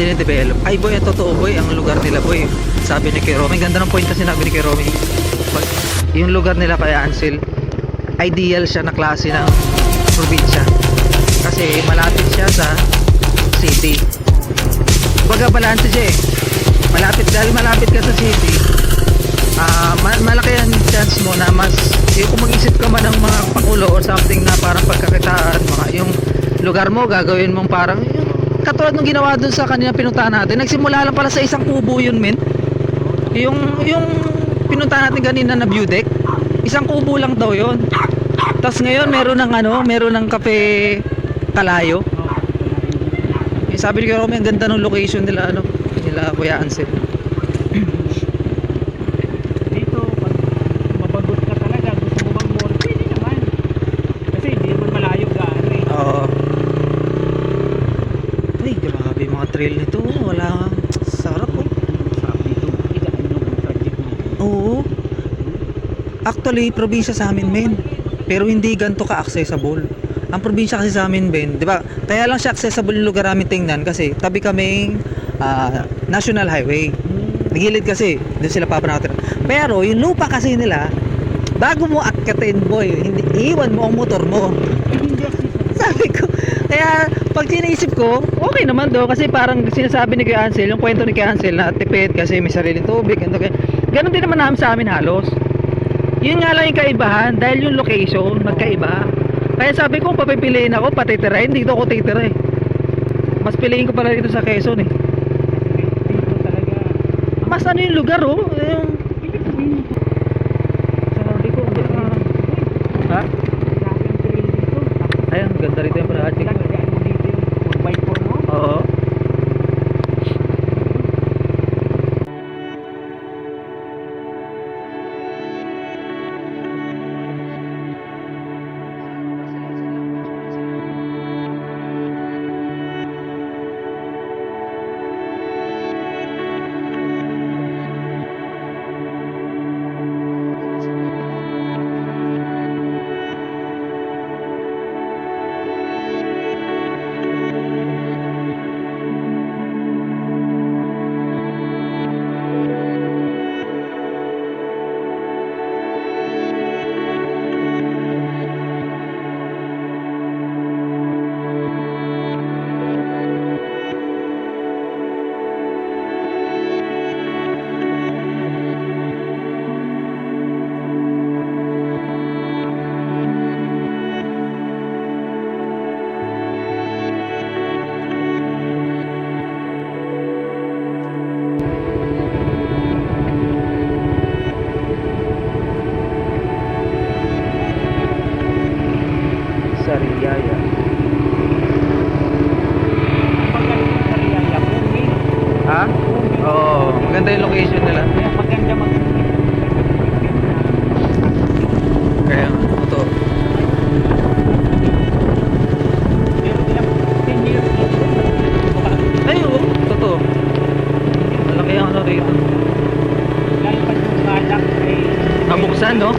dinidevelop. Ay boy, totoo boy, ang lugar nila boy. Sabi ni Kuya Romy, ganda ng point na sinabi ni Kuya Romy. Yung lugar nila kaya Ansel, ideal siya na klase ng probinsya. Kasi malapit siya sa city. Baga balance siya eh. Malapit, dahil malapit ka sa city, malaki ang chance mo na mas kung mag-isip ka man ng mga pakulo or something na parang pagkakitaan, yung lugar mo gagawin mong parang katulad nung ginawa dun sa kanina pinuntahan natin. Nagsimula lang pala sa isang kubo yun men. Yung pinuntahan natin kanina na view deck, isang kubo lang daw yun. Tapos ngayon meron ng kape Kalayo. Sabi ni Kuya Romy, ang ganda ng location nila nila Kuya Ansel. Dito pag mabagot ka talaga, gusto mo bang more, pwede naman. Kasi hindi naman malayo gaano eh. Oo. Ay, grabe mga trail nito. Wala. Sarap oh. Sabi dito, igaan yung project mo. Oo. Actually, probinsya sa amin, men. Pero hindi ganito ka-accessible. Ang probinsya kasi sa amin, Ben, 'di ba? Kaya lang siya accessible yung lugar namin tingnan kasi tabi kaming National Highway. Nagilid kasi, doon sila papanatira. Pero yung lupa kasi nila, bago mo akyatin, boy, hindi iwan mo ang motor mo. Sabi ko, kaya pag sinisip ko, okay naman do kasi parang sinasabi ni Kuya Ansel, yung kwento ni Kuya Ansel na tipid kasi may sariling tubig, ganun din naman namin sa amin halos. Yun nga lang yung kaibahan dahil yung location magkaiba. Kaya sabi ko, papipiliin ako patitirahin, dito ako titira eh. Mas piliin ko pala dito sa Quezon eh. Dito talaga. Mas ano yung lugar oh, yung sabi ko, ha? Ayun, ganda rito yung project. Dito yung 4x4 mo. Oo. Sariaya. Magaling sa Riyaya, Pumi. Ha? Oo, maganda yung location nila. Kaya maganda Kaya ito. Pero ilang 10 years dito. Ay, oo, totoo. Malaki ang rito. Lalo pa yung balak ay Nabuksan, no?